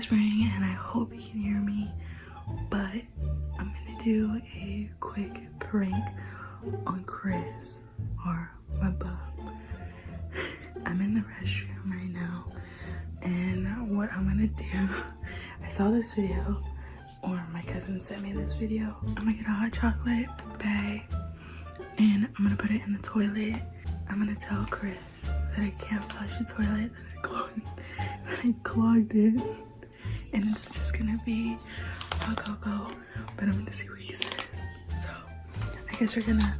whispering and I hope you can hear me, but I'm gonna do a quick prank on Chris, or my bub. I'm in the restroom right now, and what I'm gonna do, I saw this video, or my cousin sent me this video. I'm gonna get a hot chocolate bag and I'm gonna put it in the toilet. I'm gonna tell Chris that I can't flush the toilet, that I clogged it, and it's just gonna be a go-go, but I'm gonna see what he says. So I guess we're gonna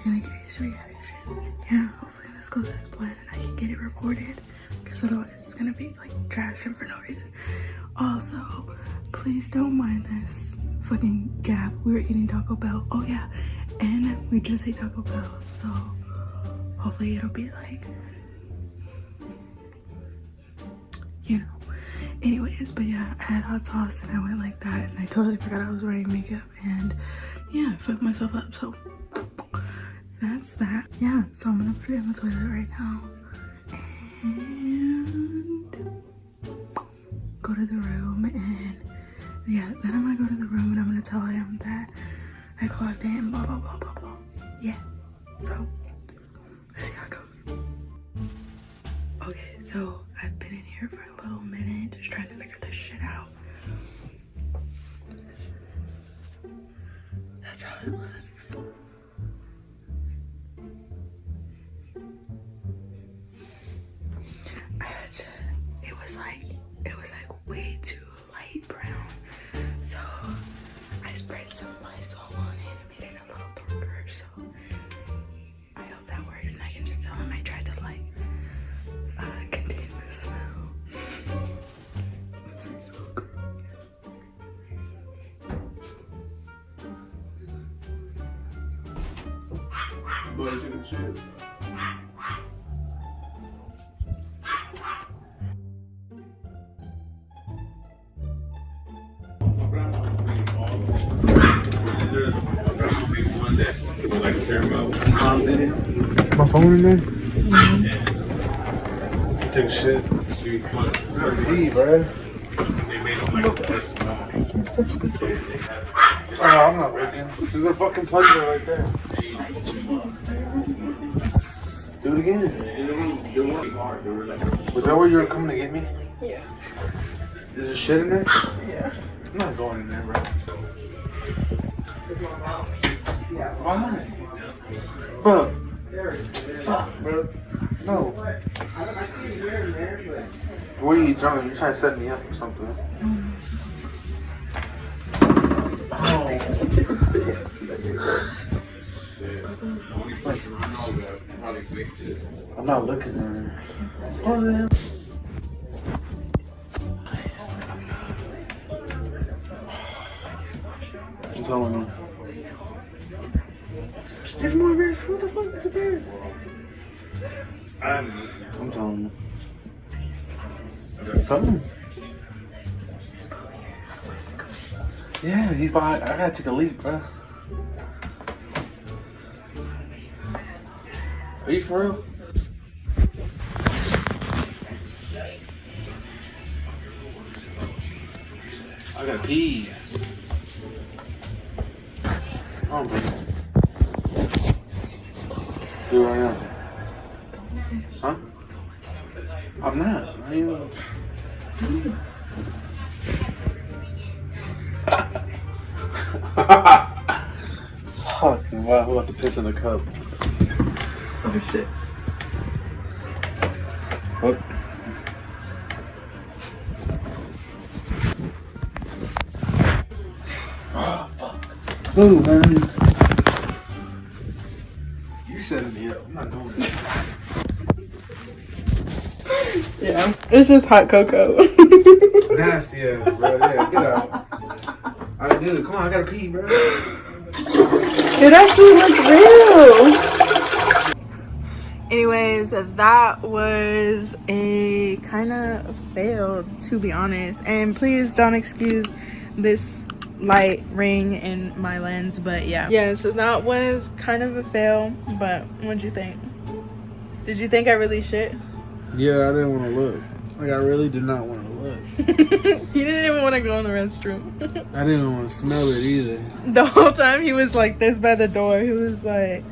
get his reaction. Yeah, hopefully this goes as planned and I can get it recorded, because otherwise it's gonna be like trash and for no reason. Also, please don't mind this fucking gap. We were eating Taco Bell. Oh yeah, and we just ate Taco Bell, so hopefully it'll be like, you know. Anyways, but yeah, I had hot sauce and I went like that, and I totally forgot I was wearing makeup, and yeah, I fucked myself up. So that's that. Yeah, so I'm gonna put it in the toilet right now and go to the room, and yeah, then I'm gonna go to the room and I'm gonna tell him that I clogged it and blah blah blah blah blah. Yeah, so let's see how it goes. Okay, so I've been in here for a little minute just trying to figure this shit out. That's how it looks. It was like way too light brown, so I sprayed some Lysol on it and made it a little darker. So I hope that works, and I can just tell him I tried to like contain the smell. This is so gross. Boy, you taking shit. My phone in there? Take a shit. Pee, bro. Oh, I'm not looking. There's a fucking plunger right there. Do it again. Was that where you were coming to get me? Yeah. Is there shit in there? Yeah. I'm not going in there, bro. Why? Bro. Fuck, bro. No. What are you trying? You're trying to set me up or something? Oh. I'm not looking there. Oh, man. I'm telling you. It's more embarrassing. What the fuck is the bear? I'm telling you. Tell him. Yeah, he's behind. I gotta take a leak, bro. Are you for real? I gotta pee. Oh, man. Do it right now. Huh? I'm not. I even... Fucking wow, I'm about to piss in the cup. Oh shit. What? Oh, fuck. Ooh, man. You're setting me up. I'm not doing it. Yeah, it's just hot cocoa. Nasty ass, bro. Yeah, get out. Alright, dude, come on, I gotta pee, bro. It actually looks real. Anyways, that was a kind of fail, to be honest. And please don't excuse this light ring in my lens, but yeah, so that was kind of a fail. But what'd you think? Did you think I really shit? Yeah, I didn't want to look. Like, I really did not want to look. He didn't even want to go in the restroom. I didn't want to smell it either. The whole time he was like this by the door. He was like,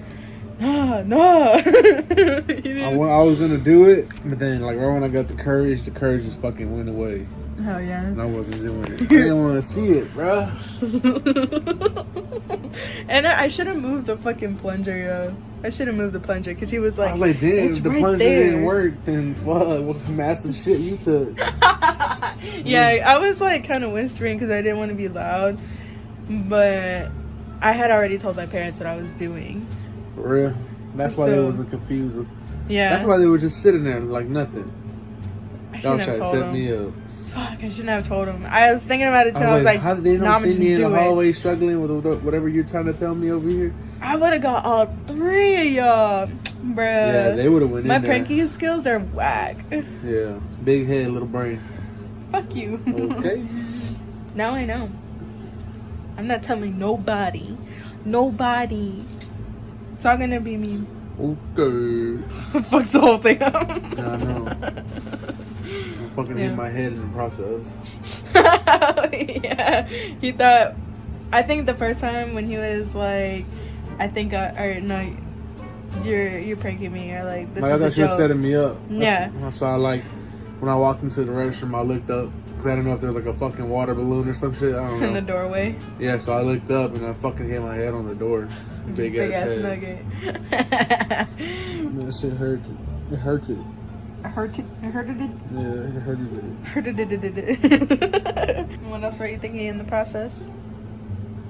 no. I was gonna do it, but then like right when I got the courage just fucking went away. Hell yeah. And I wasn't doing it. I didn't want to see it, bro. And I should have moved the fucking plunger, yo. I should have moved the plunger because he was like, I was like, damn, it's if the right plunger there. didn't work, then fuck, what massive shit you took. Yeah, I was like kind of whispering because I didn't want to be loud, but I had already told my parents what I was doing. For real. That's why they wasn't confused. Yeah. That's why they were just sitting there like nothing. I Y'all shouldn't tried have to told set him. me up. Fuck, I shouldn't have told him. I was thinking about it too. I was like, how did they nah, don't I'ma see just me in the do it. hallway struggling with whatever you're trying to tell me over here? I would have got all three of y'all, bruh. Yeah, they would have went My in there. pranking skills are whack. Yeah, big head, little brain. Fuck you. Okay. Now I know. I'm not telling nobody. Nobody. It's all gonna be me. Okay. Fucks the whole thing up. Yeah, I know. I'm fucking hit my head in the process. Yeah. He thought, I think the first time when he was like, you're pranking me, or like, this Like, I is a thought you were joke. setting me up. Yeah. So I like, when I walked into the restroom, I looked up, because I didn't know if there was like a fucking water balloon or some shit. I don't know. In the doorway. Yeah, so I looked up and I fucking hit my head on the door. Big ass head. nugget. That shit hurts. It hurts it. I hurt it. I hurted it. Yeah, it hurted it. Hurted it. What else were you thinking in the process?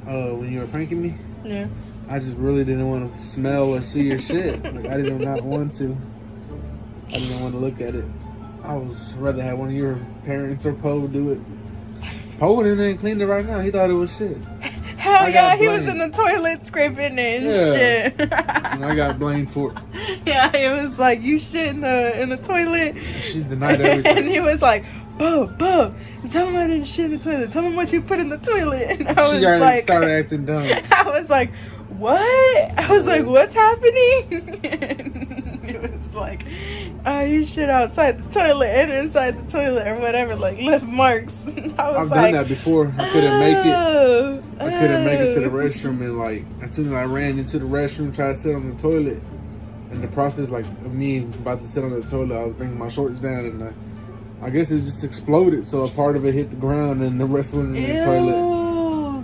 When you were pranking me, Yeah. I just really didn't want to smell or see your shit. Like, I did not want to. I didn't want to look at it. I was rather have one of your parents or Poe do it. Poe went in there and cleaned it right now. He thought it was shit. Hell yeah, he was in the toilet scraping it and shit. And I got blamed for it. Yeah, it was like, you shit in the toilet. She denied everything. And he was like, Bo, tell him I didn't shit in the toilet. Tell him what you put in the toilet. And I was She already like, started acting dumb. I was like, what? I was like, what's happening? And it was like, you shit outside the toilet and inside the toilet or whatever, like left marks. And I was I've done that before. I couldn't make it. I couldn't make it to the restroom, and like as soon as I ran into the restroom, tried to sit on the toilet, in the process like of me about to sit on the toilet, I was bringing my shorts down, and I guess it just exploded. So a part of it hit the ground, and the rest went in the toilet.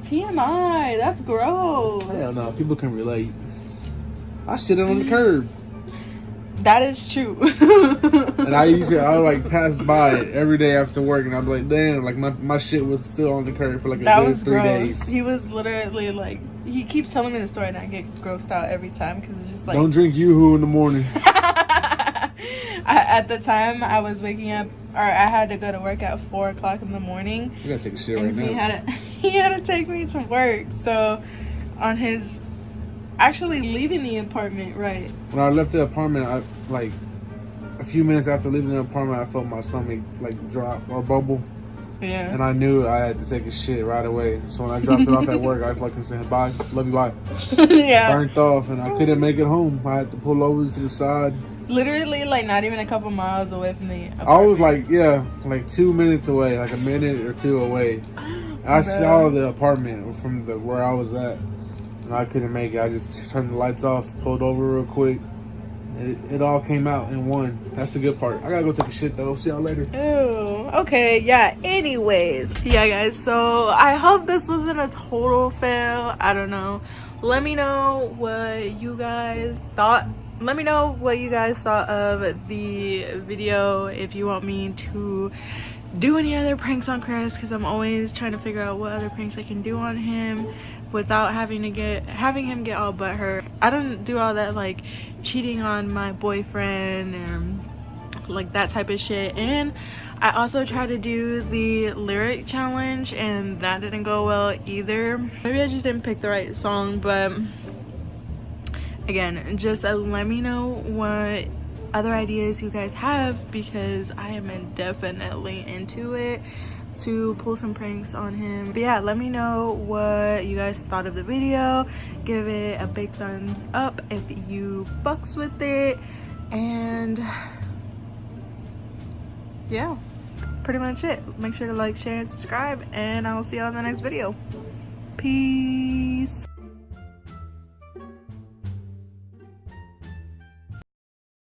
TMI, that's gross. Hell no, people can relate. I shit it on the curb. That is true. And I would like pass by it every day after work, and I'd be like, damn, like my shit was still on the curb for like a good 3 days. He was literally like, he keeps telling me the story, and I get grossed out every time because it's just like, don't drink Yoo-hoo in the morning. At the time, I was waking up, or I had to go to work at 4 o'clock in the morning. You gotta take a shit right And now. he had to take me to work. So, on his actually leaving the apartment, right? When I left the apartment, I like a few minutes after leaving the apartment, I felt my stomach like drop or bubble, Yeah. and I knew I had to take a shit right away. So when I dropped it off at work, I fucking said bye, love you, bye. Yeah. Burnt off, and I couldn't make it home. I had to pull over to the side. Literally, like, not even a couple miles away from the apartment. I was like 2 minutes away, like a minute or two away. I saw the apartment from where I was at, and I couldn't make it. I just turned the lights off, pulled over real quick. It all came out in one. That's the good part. I gotta go take a shit though. See y'all later. Ew. Okay, yeah. Anyways, yeah, guys. So I hope this wasn't a total fail. I don't know. Let me know what you guys thought. Let me know what you guys thought of the video. If you want me to do any other pranks on Chris, because I'm always trying to figure out what other pranks I can do on him without having him get all butthurt. I don't do all that like cheating on my boyfriend and like that type of shit. And I also tried to do the lyric challenge, and that didn't go well either. Maybe I just didn't pick the right song, but again, just let me know what other ideas you guys have, because I am definitely into it to pull some pranks on him. But yeah, let me know what you guys thought of the video. Give it a big thumbs up if you fucks with it, and yeah, pretty much it. Make sure to like, share, and subscribe, and I'll see y'all in the next video. Peace.